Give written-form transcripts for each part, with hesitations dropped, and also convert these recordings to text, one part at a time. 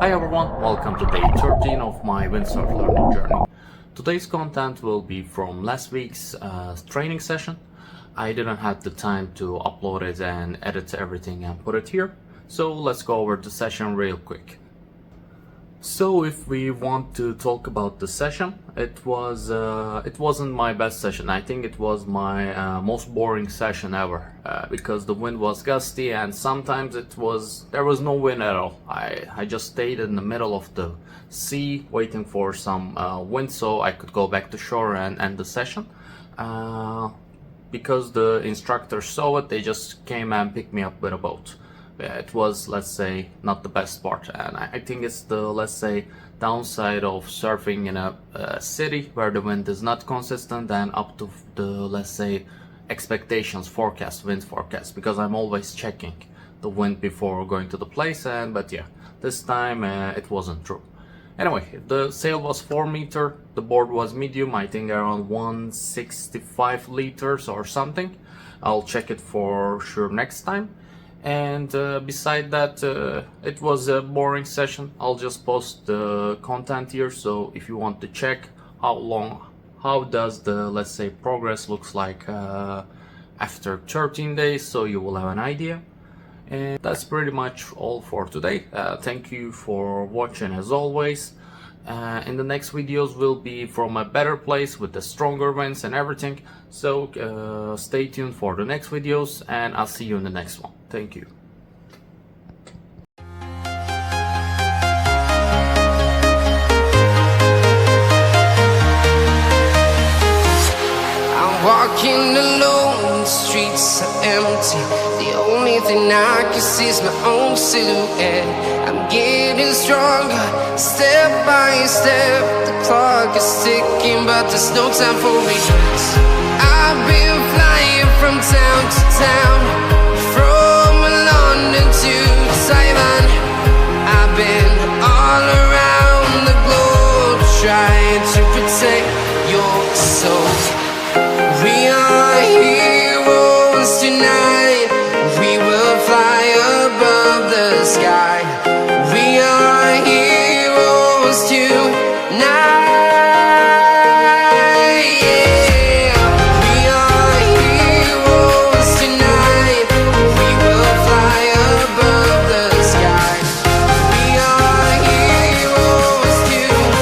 Hi everyone, welcome to day 13 of my windsurf learning journey. Today's content will be from last week's training session. I didn't have the time to upload it and edit everything and put it here, so let's go over the session real quick. So if we want to talk about the session, it wasn't my best session. I think it was my most boring session ever because the wind was gusty and sometimes there was no wind at all. I just stayed in the middle of the sea waiting for some wind so I could go back to shore and end the session. Because the instructors saw it, they just came and picked me up with a boat. It was, let's say, not the best part, and I think it's the, let's say, downside of surfing in a city where the wind is not consistent and up to the, let's say, expectations wind forecast, because I'm always checking the wind before going to the place, but yeah, this time it wasn't true. Anyway, the sail was 4 meter, the board was medium, I think around 165 liters or something. I'll check it for sure next time. And beside that, it was a boring session. I'll just post the content here, so if you want to check how does the, let's say, progress looks like after 13 days, so you will have an idea. And that's pretty much all for today. Thank you for watching as always. In the next videos will be from a better place with the stronger winds and everything, so stay tuned for the next videos and I'll see you in the next one. Thank you. I'm walking alone, the streets are empty. The only thing I can see is my own silhouette. I'm getting stronger, step by step. The clock is ticking, but there's no time for regrets. I've been flying from town to town, from London to Taiwan. I've been all around the globe, trying to protect your soul. We are heroes tonight. We will fly above the sky. We are heroes tonight. Yeah. We are heroes tonight. We will fly above the sky. We are heroes tonight.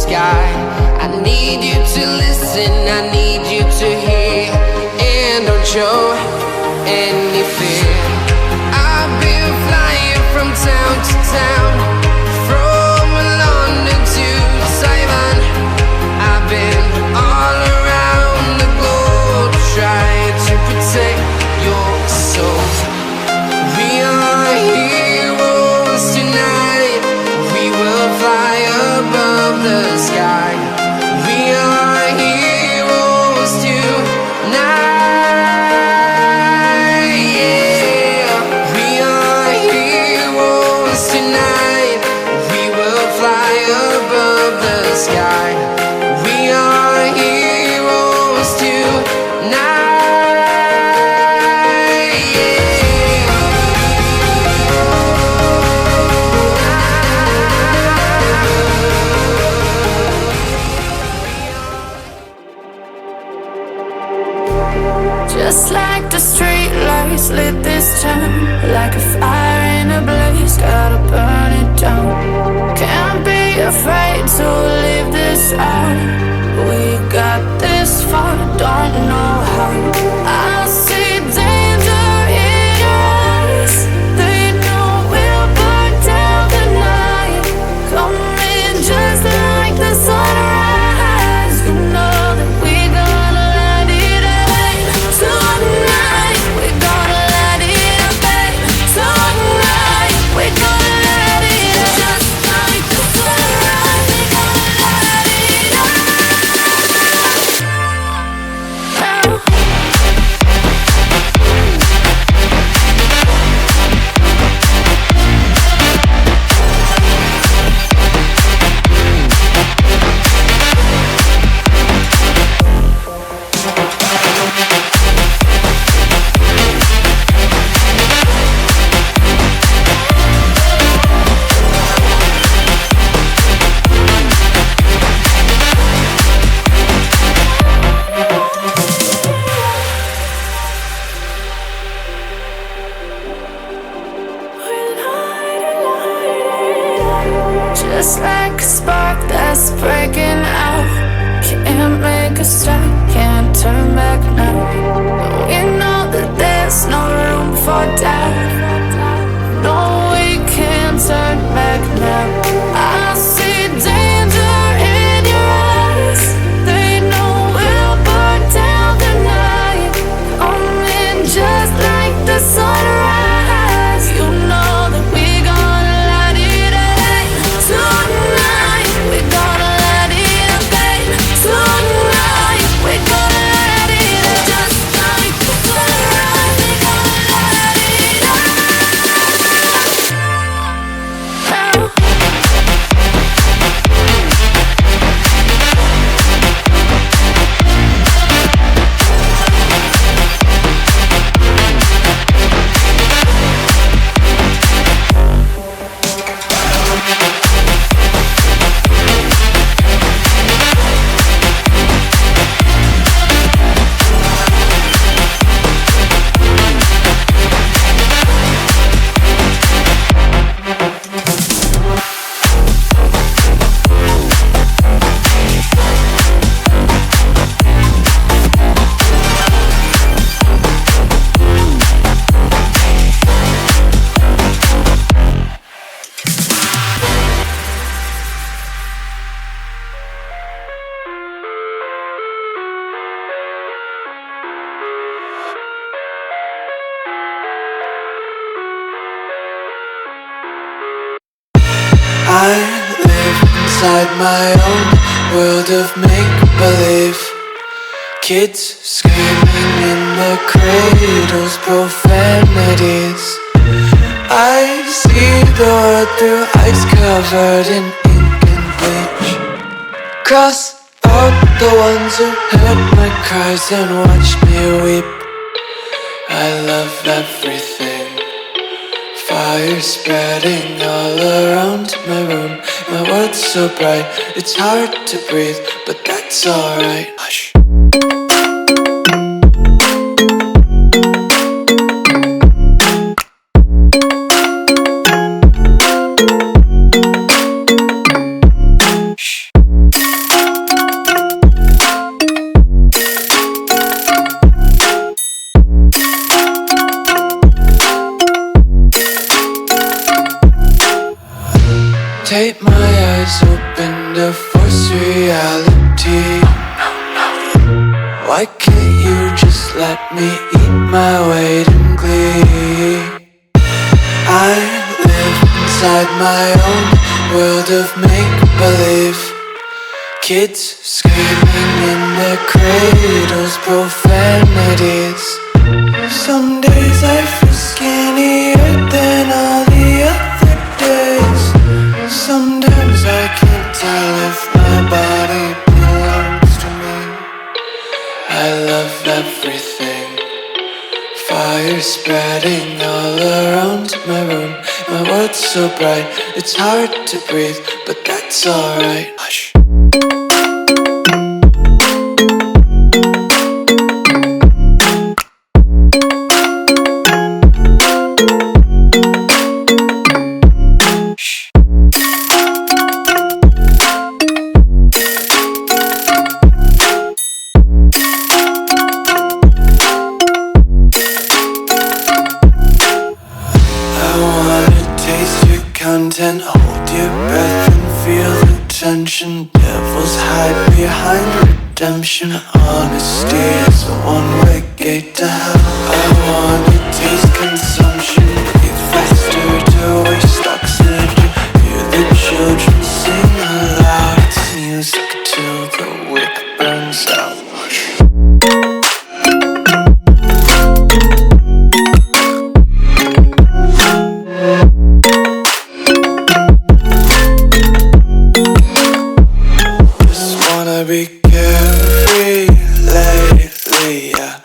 I need you to listen, I need you to hear, and don't show any fear. I've been flying from town to town, from London to Taiwan. I've been all around the globe, trying to protect your soul. We are heroes tonight. We will fly above the sky. We are heroes tonight. Yeah. We are heroes tonight. We will fly above the sky. We are heroes tonight. Just like the street lights lit this town, like a fire in a blaze, gotta burn it down. Can't be afraid to leave this out. We got this far, don't know how. I see danger in your eyes. They know we'll burn down the night. Coming just like the sunrise. You know that we gonna light it up tonight. We gonna light it up tonight. We gonna light it up just like the sunrise. We gonna light it up. a start, can't turn back now. We know that there's no room for doubt. No, we can't turn back now. I see danger in your eyes. They know we'll burn down the night. Coming just like the sunrise. You know that we gonna light it up tonight. We gonna light it up tonight. We gonna light it up just like the sunrise. We gonna light it up now. I live inside my own world of make-believe. Kids screaming in the cradles, profanities. I see the world through ice covered in ink and bleach. Cross out the ones who heard my cries and watched me weep. I love everything. Fire spreading all around my room. My world's so bright, it's hard to breathe, but that's alright. Hush. Tape my eyes open to force reality. Why can't you just let me eat my weight in glee? I live inside my own world of make-believe. Kids screaming in their cradles, profanities. Some days I feel skinnier than all the other days. Sometimes I can't tell if my body belongs to me. I love everything. Fire spreading all around my room. My world's so bright, it's hard to breathe, but that's alright. Hush. Content, hold your breath and feel the tension. Devils hide behind redemption. Honesty is a one-way gate to hell. I wanna taste consumption. Breathe faster to waste oxygen. Hear the children sing aloud. It's music till the wick burns out. Be carefree lately, yeah.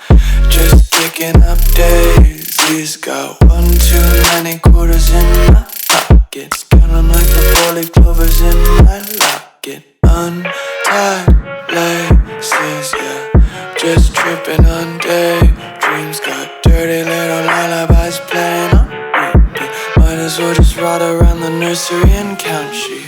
Just picking up daisies. Got one too many quarters in my pocket. Count 'em like the four-leaf clovers in my locket. Untied laces, yeah. Just tripping on daydreams. Got dirty little lullabies playing on repeat. Might as well just ride around the nursery and count sheep.